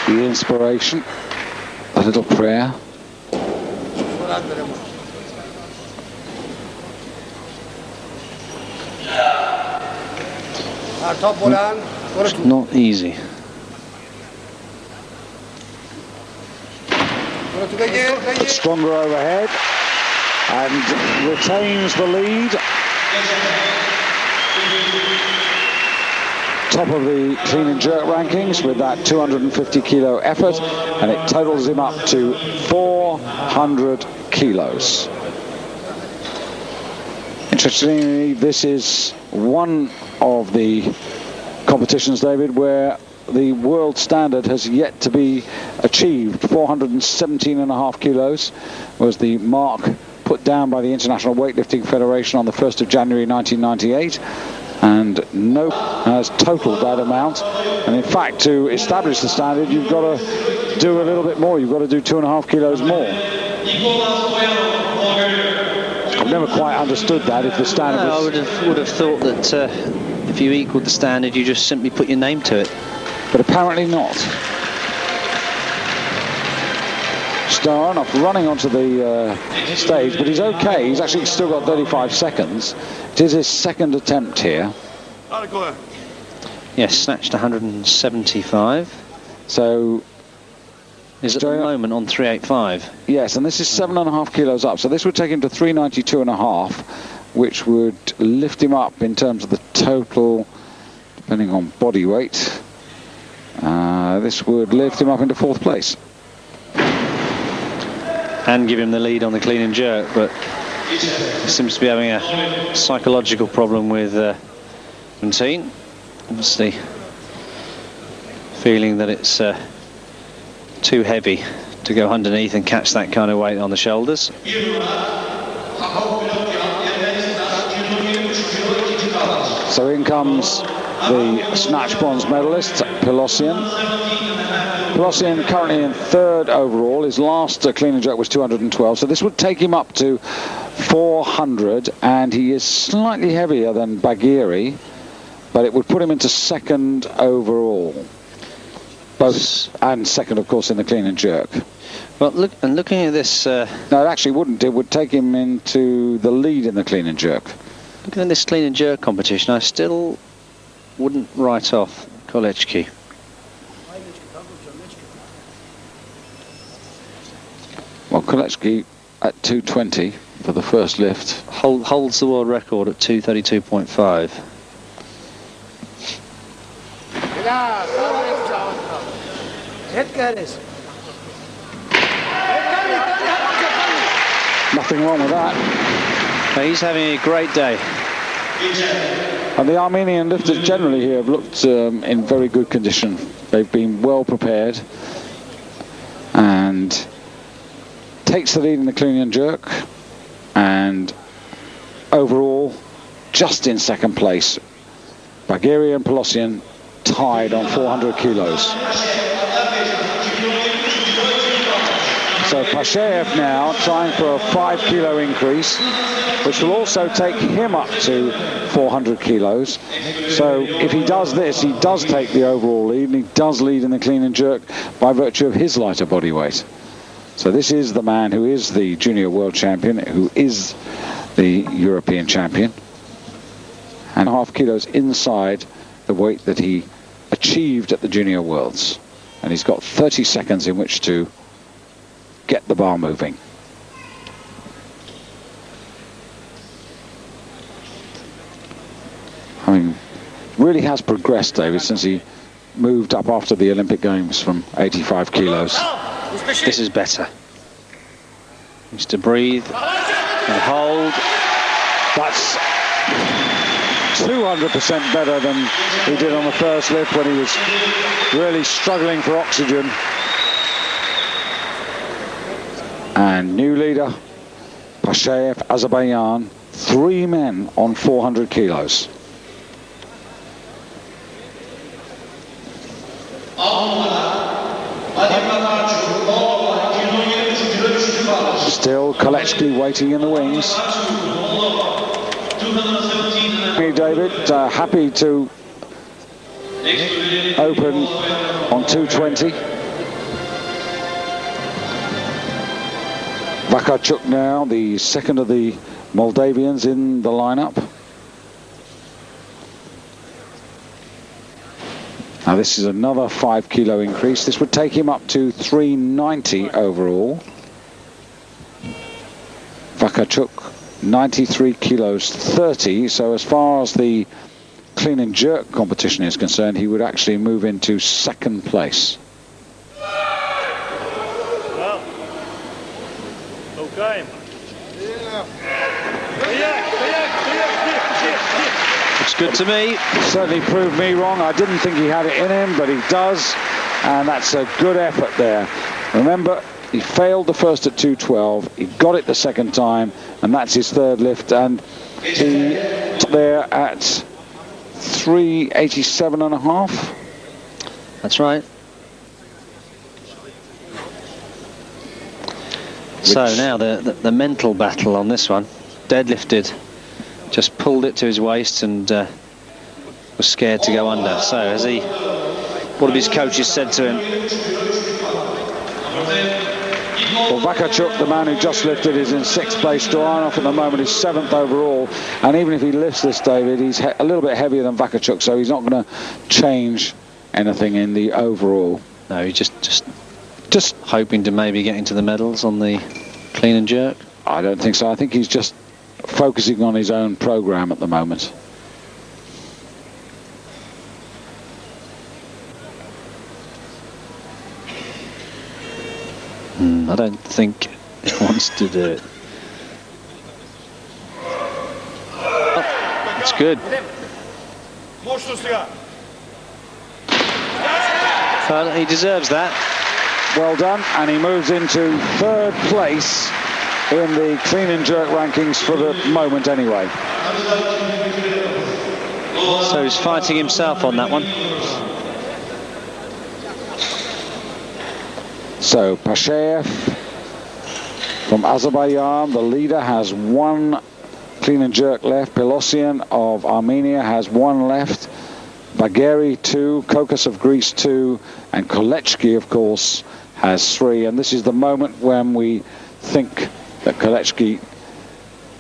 the inspiration, a little prayer. It's not easy. Stronger overhead and retains the lead. Top of the clean and jerk rankings with that 250 kilo effort, and it totals him up to 400 kilos. Interestingly, this is one of the competitions, David, where the world standard has yet to be achieved. 417.5 kilos was the mark put down by the International Weightlifting Federation on the 1st of January 1998, and no has totaled that amount. And in fact, to establish the standard, you've got to do a little bit more. You've got to do 2.5 kilos more. I've never quite understood that. If the standard was... I would have thought that if you equaled the standard, you just simply put your name to it. But apparently not. Staronoff running onto the stage, but he's okay. He's actually still got 35 seconds. It is his second attempt here. Yes, snatched 175. So is at the moment on 385. Yes, and this is 7.5 kilos up. So this would take him to 392.5, which would lift him up in terms of the total, depending on body weight. This would lift him up into 4th place. And give him the lead on the clean and jerk, but he seems to be having a psychological problem with Montine. Obviously feeling that it's too heavy to go underneath and catch that kind of weight on the shoulders. So in comes the snatch bronze medalist, Pelosian. Pelosian currently in 3rd overall. His last clean and jerk was 212, so this would take him up to 400, and he is slightly heavier than Bagheri, but it would put him into 2nd overall. Both, and 2nd, of course, in the clean and jerk. Well, looking at this... No, it actually wouldn't. It would take him into the lead in the clean and jerk. Looking at this clean and jerk competition, I still wouldn't write off Kolechki. Well, Kolechki at 220 for the first lift. Holds the world record at 232.5. Nothing wrong with that. He's having a great day. And the Armenian lifters generally here have looked in very good condition. They've been well prepared, and takes the lead in the clean and jerk, and overall just in 2nd place. Bagheri and Pelosian tied on 400 kilos. So Pashev now trying for a 5 kilo increase, which will also take him up to 400 kilos. So if he does this, he does take the overall lead, and he does lead in the clean and jerk by virtue of his lighter body weight. So this is the man who is the junior world champion, who is the European champion, and 1/2 kilos inside the weight that he achieved at the junior worlds. And he's got 30 seconds in which to get the bar moving. I mean, really has progressed, David, since he moved up after the Olympic Games from 85 kilos. This is better. Needs to breathe and hold. That's 200% better than he did on the first lift when he was really struggling for oxygen. And new leader, Pashev, Azerbaijan, 3 men on 400 kilos. Still Kolechki waiting in the wings. David, happy to open on 220. Vakarchuk now, the second of the Moldavians in the lineup. Now this is another 5 kilo increase. This would take him up to 390 overall. Vakarchuk, 93 kilos 30. So as far as the clean and jerk competition is concerned, he would actually move into second place. Well, okay. Looks good to me. Certainly proved me wrong. I didn't think he had it in him, but he does, and that's a good effort there. Remember, he failed the first at 212. He got it the second time, and that's his third lift, and he there at 387.5. That's right. So now the mental battle on this one. Deadlifted, just pulled it to his waist and was scared to go under. So as one of his coaches said to him, well, Vakarchuk, the man who just lifted, is in 6th place. Stoyanov at the moment is 7th overall, and even if he lifts this, David, he's a little bit heavier than Vakarchuk, so he's not going to change anything in the overall. no, he's just hoping to maybe get into the medals on the clean and jerk. I don't think so. I think he's just focusing on his own program at the moment. I don't think he wants to do it. Oh, that's good. Well, he deserves that. Well done, and he moves into 3rd place in the clean and jerk rankings for the moment anyway. So he's fighting himself on that one. So Pashayev from Azerbaijan, the leader, has 1 clean and jerk left. Pelosian of Armenia has 1 left. Bagheri 2, Kokas of Greece 2, and Kolechki, of course, has 3. And this is the moment when we think that Kolechki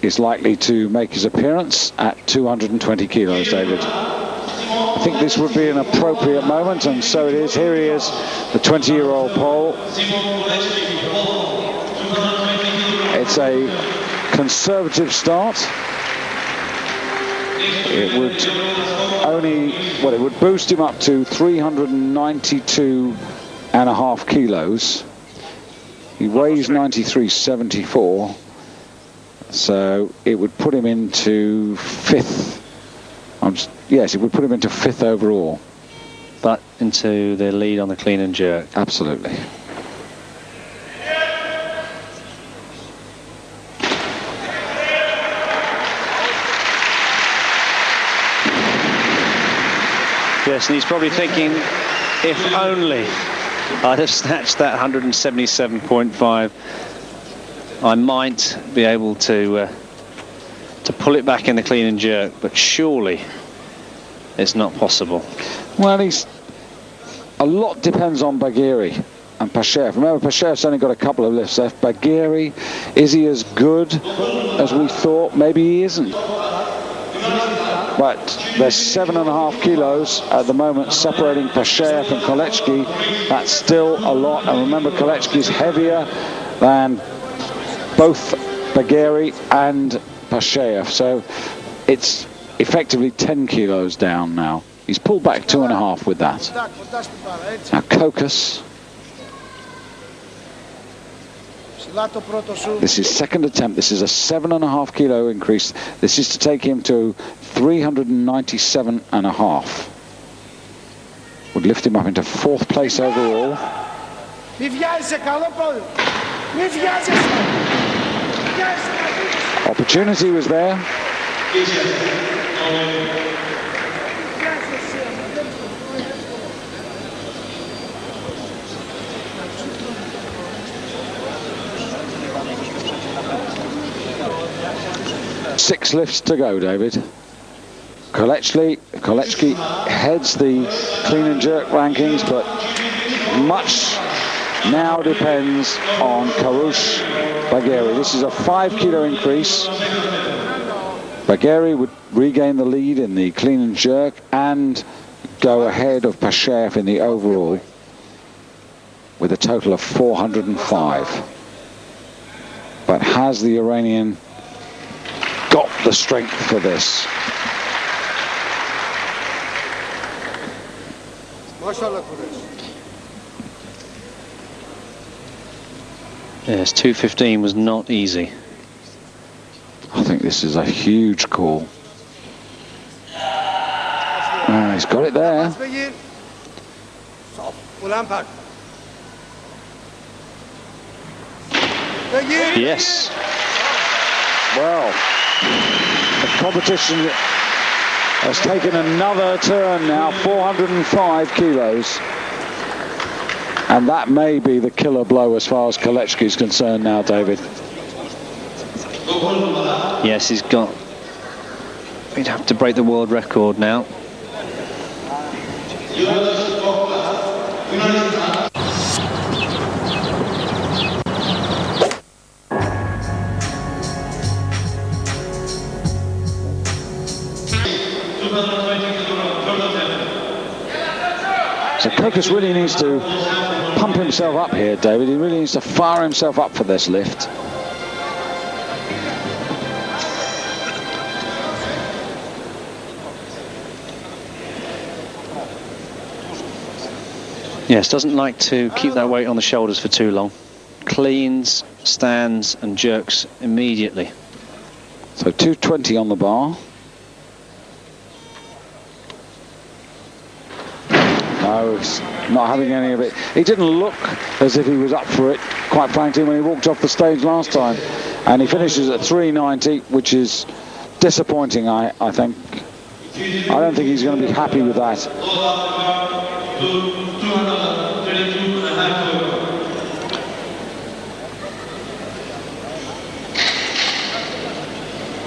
is likely to make his appearance at 220 kilos, David. I think this would be an appropriate moment, and so it is. Here he is, the 20-year-old Pole. It's a conservative start. It would it would boost him up to 392.5 kilos. He weighs 93.74, so it would put him into 5th. Yes, it would put him into 5th overall. But into the lead on the clean and jerk. Absolutely. Yes, and he's probably thinking, if only I'd have snatched that 177.5, I might be able to pull it back in the clean and jerk, but surely it's not possible. Well, a lot depends on Bagheri and Pashayev. Remember, Pashayev's only got a couple of lifts left. Bagheri, is he as good as we thought? Maybe he isn't. But there's 7.5 kilos at the moment separating Pashayev and Kolechki. That's still a lot. And remember, Kolechki's heavier than both Bagheri and Pashayev. So it's effectively 10 kilos down now. He's pulled back 2.5 with that. Now Kokas. This is second attempt. This is a 7.5 kilo increase. This is to take him to 397.5. Would lift him up into 4th place overall. Opportunity was there. Six lifts to go, David. Kolechki heads the clean and jerk rankings, but much now depends on Karush Bagheri. This is a 5 kilo increase. Bagheri would regain the lead in the clean and jerk and go ahead of Pashayev in the overall with a total of 405. But has the Iranian got the strength for this? Yes, 2:15 was not easy. I think this is a huge call. He's got it there. Yes. Well, the competition has taken another turn now, 405 kilos. And that may be the killer blow as far as Kolechki is concerned now, David. Yes, he'd have to break the world record now. So Kokos really needs to pump himself up here, David. He really needs to fire himself up for this lift. Yes, doesn't like to keep that weight on the shoulders for too long. Cleans, stands and jerks immediately. So 220 on the bar. No, he's not having any of it. He didn't look as if he was up for it, quite frankly, when he walked off the stage last time. And he finishes at 390, which is disappointing, I think. I don't think he's going to be happy with that.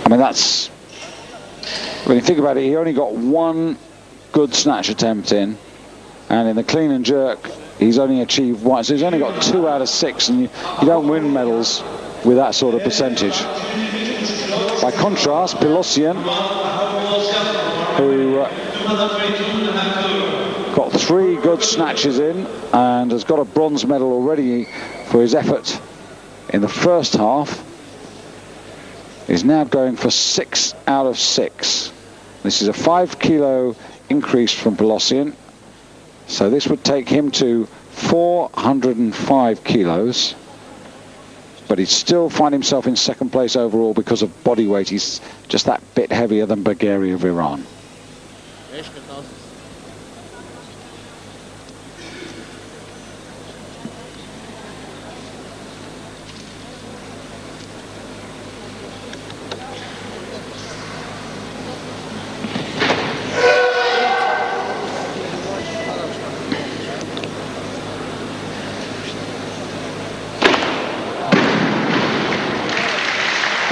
I mean, that's... When you think about it, he only got one good snatch attempt in. And in the clean and jerk, he's only achieved one. So he's only got 2 out of 6. And you don't win medals with that sort of percentage. By contrast, Pelossian, who got 3 good snatches in and has got a bronze medal already for his effort in the first half, is now going for 6 out of 6. This is a 5 kilo increase from Pelossian. So this would take him to 405 kilos. But he'd still find himself in second place overall because of body weight. He's just that bit heavier than Bagheri of Iran.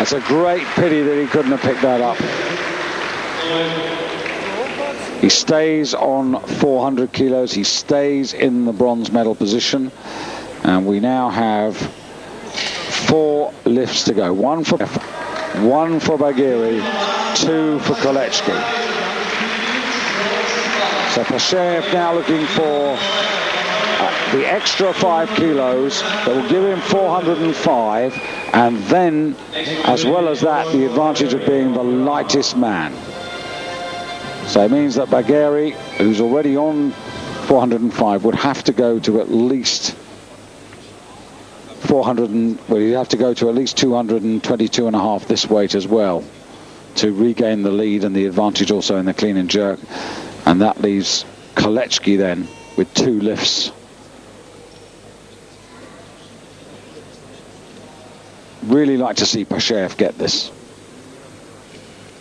It's a great pity that he couldn't have picked that up. He stays on 400 kilos. He stays in the bronze medal position. And we now have 4 lifts to go. One for Bagheri, 2 for Kolechki. So Pashayev now looking for the extra 5 kilos that will give him 405, and then, as well as that, the advantage of being the lightest man. So it means that Bagheri, who's already on 405, would have to go to at least he'd have to go to at least 222.5 this weight as well to regain the lead and the advantage also in the clean and jerk. And that leaves Kolechki then with 2 lifts. Really like to see Pashayev get this.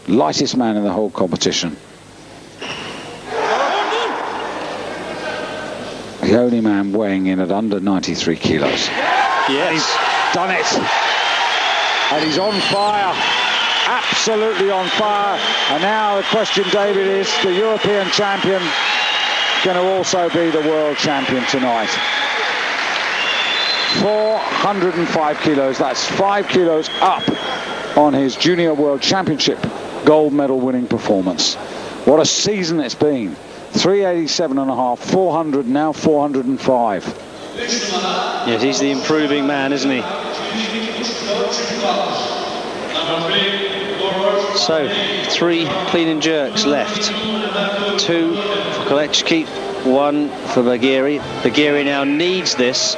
Lightest man in the whole competition. The only man weighing in at under 93 kilos. Yes. He's done it. And he's on fire. Absolutely on fire. And now the question, David, is the European champion going to also be the world champion tonight? 405 kilos. That's 5 kilos up on his Junior World Championship gold medal winning performance. What a season it's been. 387.5, 400, now 405. Yes, he's the improving man, isn't he? So, 3 clean and jerks left. 2 for Kolecki, 1 for Bagheri. Bagheri now needs this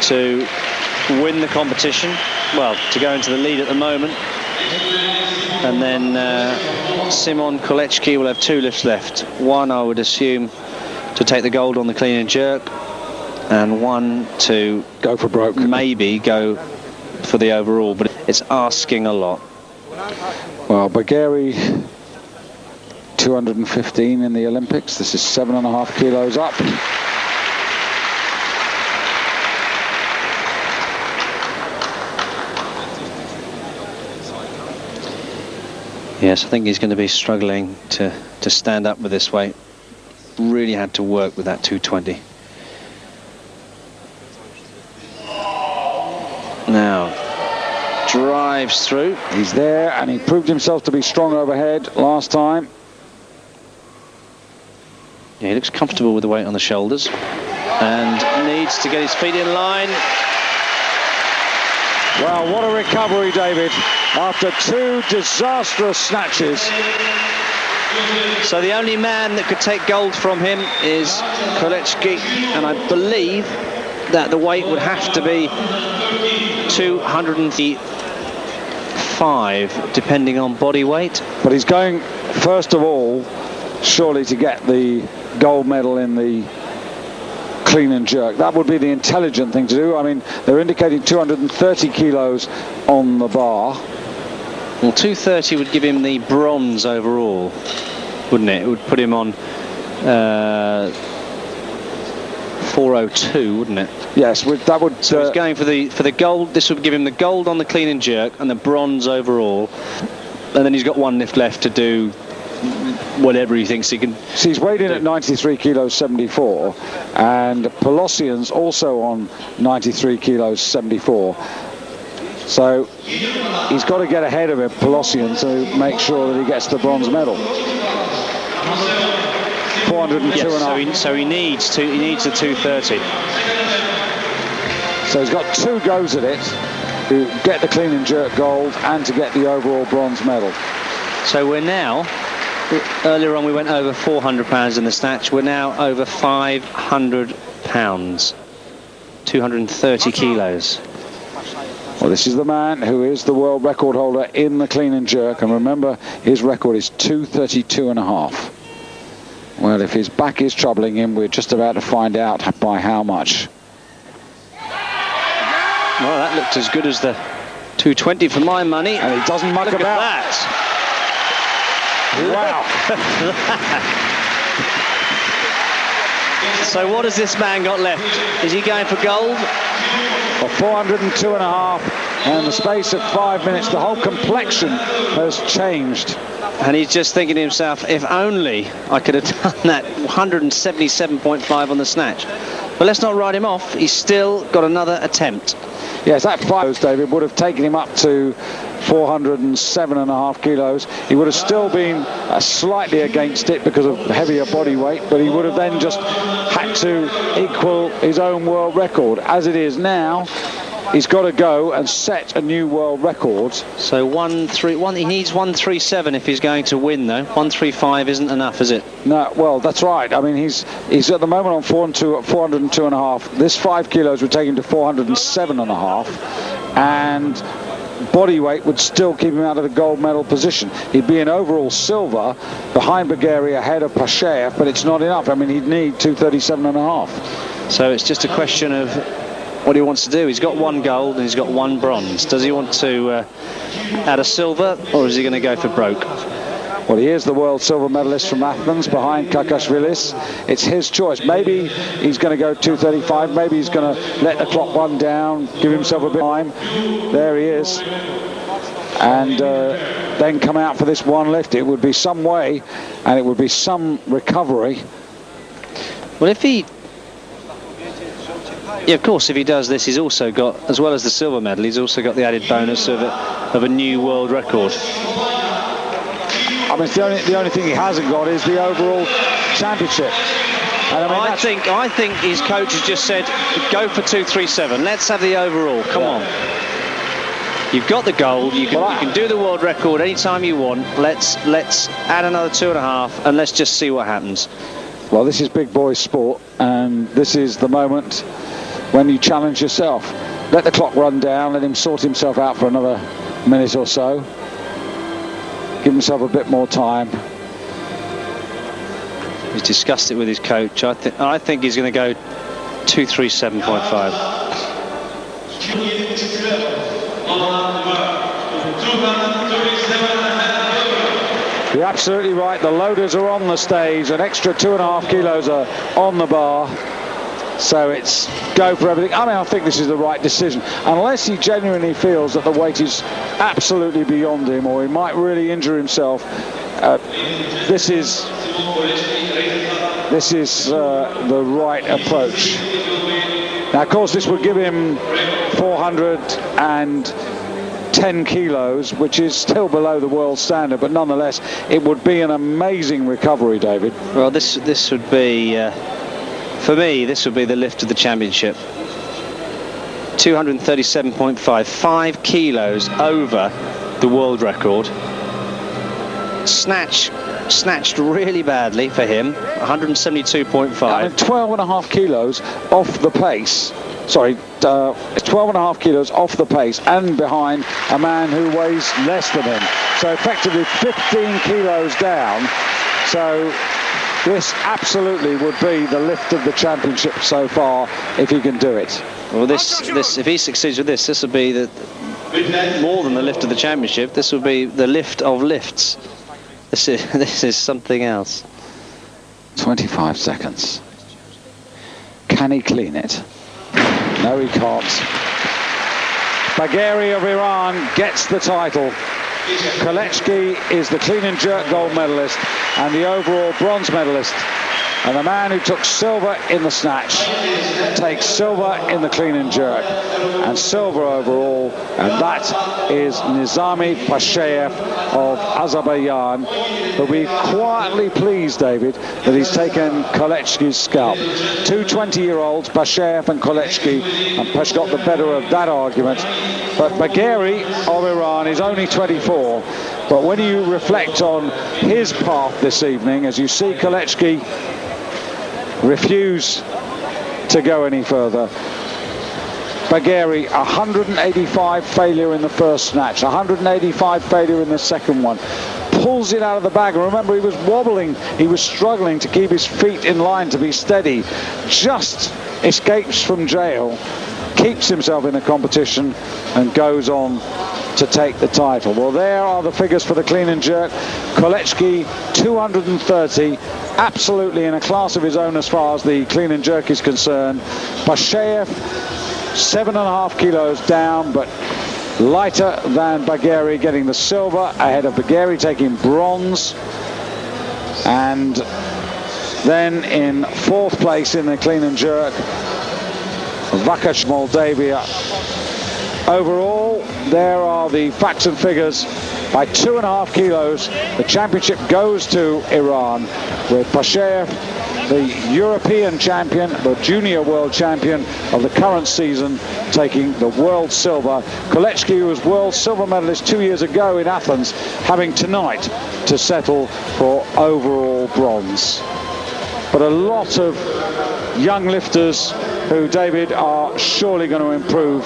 to win the competition. Well, to go into the lead at the moment. And then Simon Kolecki will have 2 lifts left. 1, I would assume, to take the gold on the clean and jerk, and 1 to go for broke. Maybe go for the overall, but it's asking a lot. Well, Bagheri 215 in the Olympics. This is 7.5 kilos up. Yes, I think he's going to be struggling to stand up with this weight. Really had to work with that 220. Now, drives through. He's there, and he proved himself to be strong overhead last time. Yeah, he looks comfortable with the weight on the shoulders and needs to get his feet in line. Well, what a recovery, David, after 2 disastrous snatches. So the only man that could take gold from him is Kolecki, and I believe that the weight would have to be 205, depending on body weight. But he's going, first of all, surely to get the gold medal in the clean and jerk. That would be the intelligent thing to do. I mean, they're indicating 230 kilos on the bar. Well, 230 would give him the bronze overall, wouldn't it? It would put him on 402, wouldn't it? Yes, that would. So he's going for the gold. This would give him the gold on the clean and jerk and the bronze overall, and then he's got 1 lift left to do whatever he thinks he can. So he's weighed in at 93 kilos 74, and Pelosian's also on 93 kilos 74. So he's got to get ahead of him, Pelosian, to make sure that he gets the bronze medal. 402 yes, and a half. So he needs the 230. So he's got 2 goes at it to get the clean and jerk gold and to get the overall bronze medal. So we're now, earlier on we went over 400 pounds in the snatch. We're now over 500 pounds, 230 kilos. Well, this is the man who is the world record holder in the clean and jerk, and remember, his record is 232 and a half. Well, if his back is troubling him, we're just about to find out by how much. Well, that looked as good as the 220 for my money. And he doesn't muck Look about. At that. Wow. So what has this man got left? Is he going for gold? For 402 and a half, and in the space of 5 minutes, the whole complexion has changed. And he's just thinking to himself, if only I could have done that 177.5 on the snatch. But let's not write him off. He's still got another attempt. Yes, that 5, David, would have taken him up to 407.5 kilos. He would have still been slightly against it because of heavier body weight, but he would have then just had to equal his own world record. As it is now, he's got to go and set a new world record. So he needs 137 if he's going to win, though. 135 isn't enough, is it? No, well, that's right. I mean, he's at the moment on 402 and a half. This 5 kilos would take him to 407 and a half, and body weight would still keep him out of the gold medal position. He'd be in overall silver behind Bagheri, ahead of Pashayev, but it's not enough. I mean, he'd need 237 and a half. So it's just a question of what he wants to do. He's got 1 gold and he's got 1 bronze. Does he want to add a silver, or is he going to go for broke? Well, he is the world silver medalist from Athens behind Kakashvilis. It's his choice. Maybe he's going to go 235. Maybe he's going to let the clock run down, give himself a bit of time. There he is. And then come out for this 1 lift. It would be some way, and it would be some recovery. Well, if he Yeah, of course, if he does this, he's also got, as well as the silver medal, he's also got the added bonus of a new world record. I mean, the only thing he hasn't got is the overall championship. And I think his coach has just said, go for 2:37. Let's have the overall. Come on. You've got the gold. You can do the world record anytime you want. Let's add another 2.5 and let's just see what happens. Well, this is big boy sport, and this is the moment when you challenge yourself. Let the clock run down. Let him sort himself out for another minute or so. Give himself a bit more time. He's discussed it with his coach. I think he's going to go 2:37.5. You're absolutely right. The loaders are on the stage. An extra 2.5 kilos are on the bar. So it's go for everything. I mean, I think this is the right decision. Unless he genuinely feels that the weight is absolutely beyond him, or he might really injure himself. This is the right approach. Now, of course, this would give him 410 kilos, which is still below the world standard, but nonetheless, it would be an amazing recovery, David. Well, this would be, for me, this would be the lift of the championship. 237.5, 5 kilos over the world record. Snatched really badly for him, 172.5. I mean, 12.5 kilos off the pace. Sorry, 12.5 kilos off the pace and behind a man who weighs less than him. So effectively 15 kilos down. So this absolutely would be the lift of the championship so far, if he can do it. Well, this if he succeeds with this will be more than the lift of the championship. This will be the lift of lifts. This is something else. 25 seconds. Can he clean it? No, he can't. Bagheri of Iran gets the title. Kolechki is the clean and jerk gold medalist and the overall bronze medalist. And the man who took silver in the snatch takes silver in the clean and jerk and silver overall, and that is Nizami Pashayev of Azerbaijan. He'll be quietly pleased, David, that he's taken Kolechki's scalp. Two 20-year-olds, Pashayev and Kolechki, and Pash got the better of that argument. But Bagheri of Iran is only 24. But when you reflect on his path this evening, as you see Kolechki refuse to go any further. Bagheri, 185 failure in the first snatch, 185 failure in the second one. Pulls it out of the bag, and remember, he was wobbling, he was struggling to keep his feet in line to be steady. Just escapes from jail, keeps himself in the competition, and goes on to take the title. Well, there are the figures for the clean and jerk. Kolechki, 230, absolutely in a class of his own as far as the clean and jerk is concerned. Pashayev, 7.5 kilos down, but lighter than Bagheri, getting the silver ahead of Bagheri taking bronze. And then in fourth place in the clean and jerk, Vakash, Moldavia. Overall, there are the facts and figures. By 2.5 kilos, the championship goes to Iran, with Pashayev, the European champion, the junior world champion of the current season, taking the world silver. Kolechki, who was world silver medalist 2 years ago in Athens, having tonight to settle for overall bronze. But a lot of young lifters who, David, are surely going to improve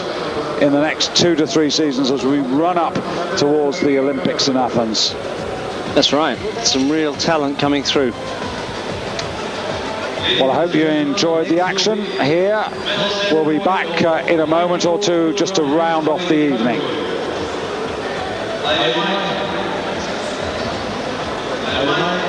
in the next 2 to 3 seasons as we run up towards the Olympics in Athens. That's right. Some real talent coming through. Well, I hope you enjoyed the action here. We'll be back in a moment or two just to round off the evening. I remind